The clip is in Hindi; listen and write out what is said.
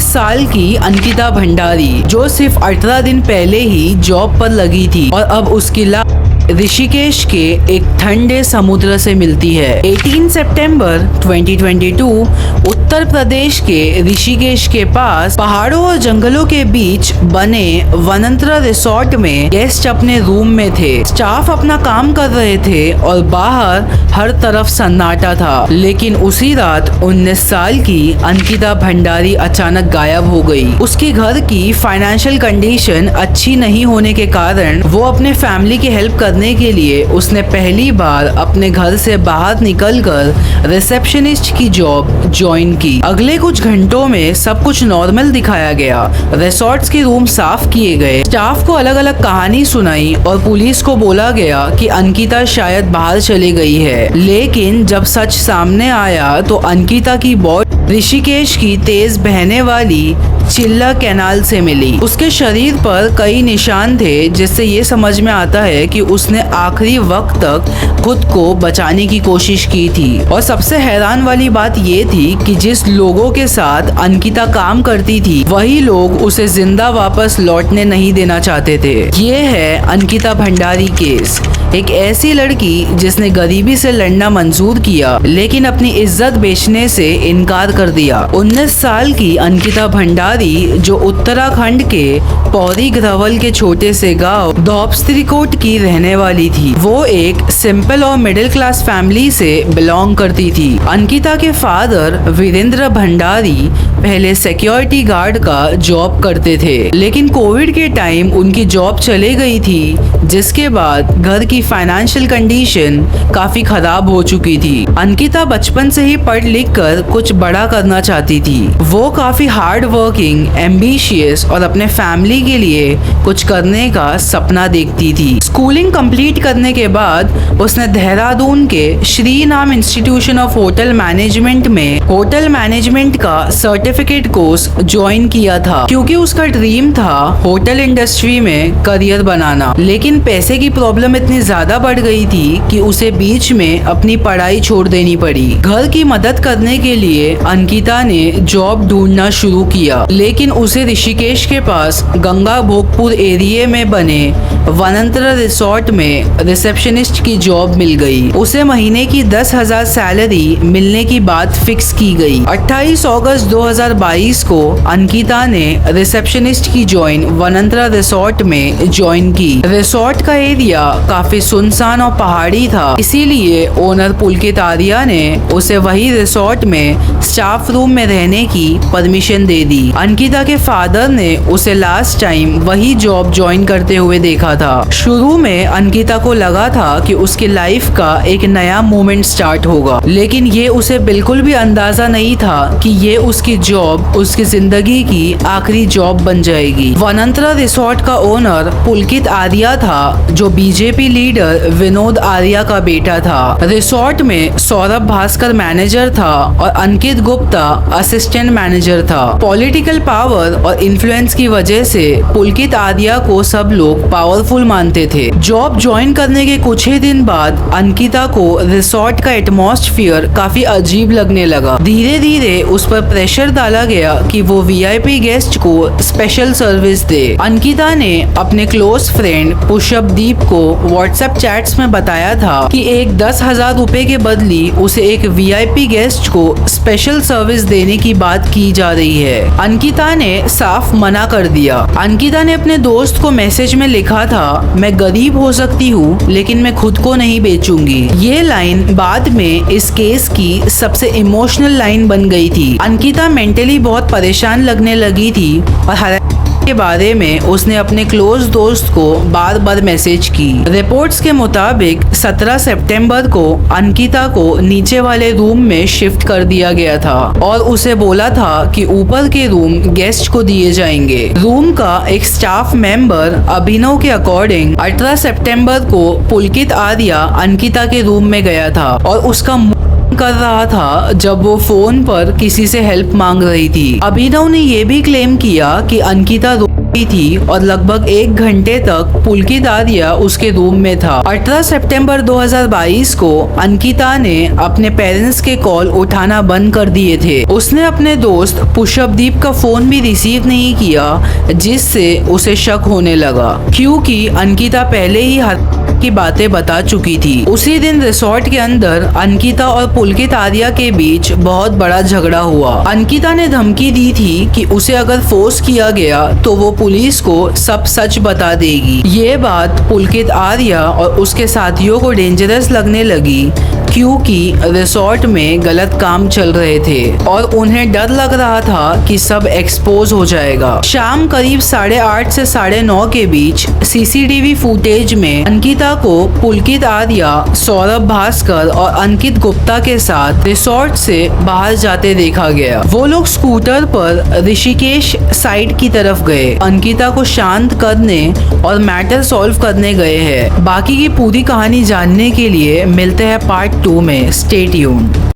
साल की अंकिता भंडारी, जो सिर्फ 18 दिन पहले ही जॉब पर लगी थी और अब उसकी लाश ऋषिकेश के एक ठंडे समुद्र से मिलती है। 18 सितंबर 2022 उत्तर प्रदेश के ऋषिकेश के पास पहाड़ों और जंगलों के बीच बने वनांतरा रिसोर्ट में गेस्ट अपने रूम में थे। स्टाफ अपना काम कर रहे थे और बाहर हर तरफ सन्नाटा था। लेकिन उसी रात 19 साल की अंकिता भंडारी अचानक गायब हो गई। उसके घर की फाइनेंशियल कंडीशन अच्छी नहीं होने के कारण वो अपने फैमिली की हेल्प करने के लिए उसने पहली बार अपने घर से बाहर निकलकर रिसेप्शनिस्ट की जॉब ज्वाइन की। अगले कुछ घंटों में सब कुछ नॉर्मल दिखाया गया। रिसोर्ट्स के रूम साफ किए गए, स्टाफ को अलग अलग कहानी सुनाई और पुलिस को बोला गया कि अंकिता शायद बाहर चली गई है। लेकिन जब सच सामने आया तो अंकिता की बॉडी ऋषिकेश की तेज बहने वाली चिल्ला कैनाल से मिली। उसके शरीर पर कई निशान थे, जिससे ये समझ में आता है कि उसने आखिरी वक्त तक खुद को बचाने की कोशिश की थी। और सबसे हैरान वाली बात ये थी कि जिस लोगों के साथ अंकिता काम करती थी वही लोग उसे जिंदा वापस लौटने नहीं देना चाहते थे। ये है अंकिता भंडारी केस, एक ऐसी लड़की जिसने गरीबी से लड़ना मंजूर किया लेकिन अपनी इज्जत बेचने से इनकार कर दिया। 19 साल की अंकिता भंडारी, जो उत्तराखंड के पौड़ी ग्रवल के छोटे से गांव धौपस्त्रीकोट की रहने वाली थी। वो एक सिंपल और मिडिल क्लास फैमिली से बिलोंग करती थी। अंकिता के फादर वीरेंद्र भंडारी पहले सिक्योरिटी गार्ड का जॉब करते थे, लेकिन कोविड के टाइम उनकी जॉब चले गई थी, जिसके बाद घर की फाइनेंशियल कंडीशन काफी खराब हो चुकी थी। अंकिता बचपन से ही पढ़ लिख कर कुछ बड़ा करना चाहती थी। वो काफी हार्ड वर्किंग, एम्बिशियस और अपने फैमिली के लिए कुछ करने का सपना देखती थी। स्कूलिंग कंप्लीट करने के बाद उसने देहरादून के श्री नाम इंस्टीट्यूशन ऑफ होटल मैनेजमेंट में होटल मैनेजमेंट का सर्टिफिकेट कोर्स ज्वाइन किया था, क्योंकि उसका ड्रीम था होटल इंडस्ट्री में करियर बनाना। लेकिन पैसे की प्रॉब्लम इतनी ज्यादा बढ़ गई थी कि उसे बीच में अपनी पढ़ाई छोड़ देनी पड़ी। घर की मदद करने के लिए अंकिता ने जॉब ढूंढना शुरू किया, लेकिन उसे ऋषिकेश के पास गंगा भोगपुर एरिया में बने वनांतरा रिसोर्ट में रिसेप्शनिस्ट की जॉब मिल गई। उसे महीने की 10,000 सैलरी मिलने की बात फिक्स की गई। 28 अगस्त 2022 को अंकिता ने रिसेप्शनिस्ट की ज्वाइन वनांतरा रिसोर्ट में ज्वाइन की। रिसोर्ट का एरिया काफी सुनसान और पहाड़ी था, इसीलिए ओनर पुलकित आर्या ने उसे वही रिसोर्ट में स्टाफ रूम में रहने की परमिशन दे दी। अंकिता के फादर ने उसे लास्ट टाइम वही जॉब ज्वाइन करते हुए देखा था। शुरू में अंकिता को लगा था कि उसकी लाइफ का एक नया मोमेंट स्टार्ट होगा, लेकिन ये उसे बिल्कुल भी अंदाजा नहीं था कि ये उसकी जॉब उसकी जिंदगी की आखिरी जॉब बन जाएगी। वनांतरा रिसोर्ट का ओनर पुलकित आर्या था, जो बीजेपी लीडर विनोद आर्या का बेटा था। रिसोर्ट में सौरभ भास्कर मैनेजर था और अंकित गुप्ता असिस्टेंट मैनेजर था। पॉलिटिकल पावर और इन्फ्लुएंस की वजह से पुलकित आर्या को सब लोग पावरफुल मानते थे। जॉब ज्वाइन करने के कुछ ही दिन बाद अंकिता को रिसोर्ट का एटमॉस्फेयर काफी अजीब लगने लगा। धीरे धीरे उस पर प्रेशर डाला गया कि वो वीआईपी गेस्ट को स्पेशल सर्विस दे। अंकिता ने अपने क्लोज फ्रेंड पुष्पदीप को व्हाट्सएप चैट्स में बताया था कि एक 10,000 रुपए के बदली उसे एक वीआईपी गेस्ट को स्पेशल सर्विस देने की बात की जा रही है। अंकिता ने साफ मना कर दिया। अंकिता ने अपने दोस्त को मैसेज में लिखा था, मैं गरीब हो सकती हूँ लेकिन मैं खुद को नहीं बेचूंगी। ये लाइन बाद में इस केस की सबसे इमोशनल लाइन बन गई थी। अंकिता मेंटली बहुत परेशान लगने लगी थी और के बारे में उसने अपने क्लोज दोस्त को बार बार मैसेज की। रिपोर्ट्स के मुताबिक 17 सितंबर को अंकिता को नीचे वाले रूम में शिफ्ट कर दिया गया था और उसे बोला था कि ऊपर के रूम गेस्ट को दिए जाएंगे। रूम का एक स्टाफ मेंबर अभिनव के अकॉर्डिंग 18 सितंबर को पुलकित आर्या अंकिता के रूम में गया था और उसका कर रहा था जब वो फोन पर किसी से हेल्प मांग रही थी। अभिनव ने ये भी क्लेम किया कि अंकिता थी और लगभग 1 घंटे तक पुलकित आर्या उसके रूम में था। 18 सितंबर 2022 को अंकिता ने अपने पेरेंट्स के कॉल उठाना बंद कर दिए थे। उसने अपने दोस्त पुष्पदीप का फोन भी रिसीव नहीं किया, जिससे उसे शक होने लगा क्योंकि अंकिता पहले ही की बातें बता चुकी थी। उसी दिन रिसोर्ट के अंदर अंकिता और पुलकित आर्या के बीच बहुत बड़ा झगड़ा हुआ। अंकिता ने धमकी दी थी कि उसे अगर फोर्स किया गया तो वो पुलिस को सब सच बता देगी। ये बात पुलकित आर्या और उसके साथियों को डेंजरस लगने लगी क्योंकि रिसोर्ट में गलत काम चल रहे थे और उन्हें डर लग रहा था कि सब एक्सपोज हो जाएगा। शाम करीब 8:30 से 9:30 के बीच सीसीटीवी फुटेज में अंकिता को पुलकित आर्या, सौरभ भास्कर और अंकित गुप्ता के साथ रिसोर्ट से बाहर जाते देखा गया। वो लोग स्कूटर पर ऋषिकेश साइड की तरफ गए, अंकिता को शांत करने और मैटर सॉल्व करने गए हैं। बाकी की पूरी कहानी जानने के लिए मिलते हैं पार्ट 2 में। Stay tuned.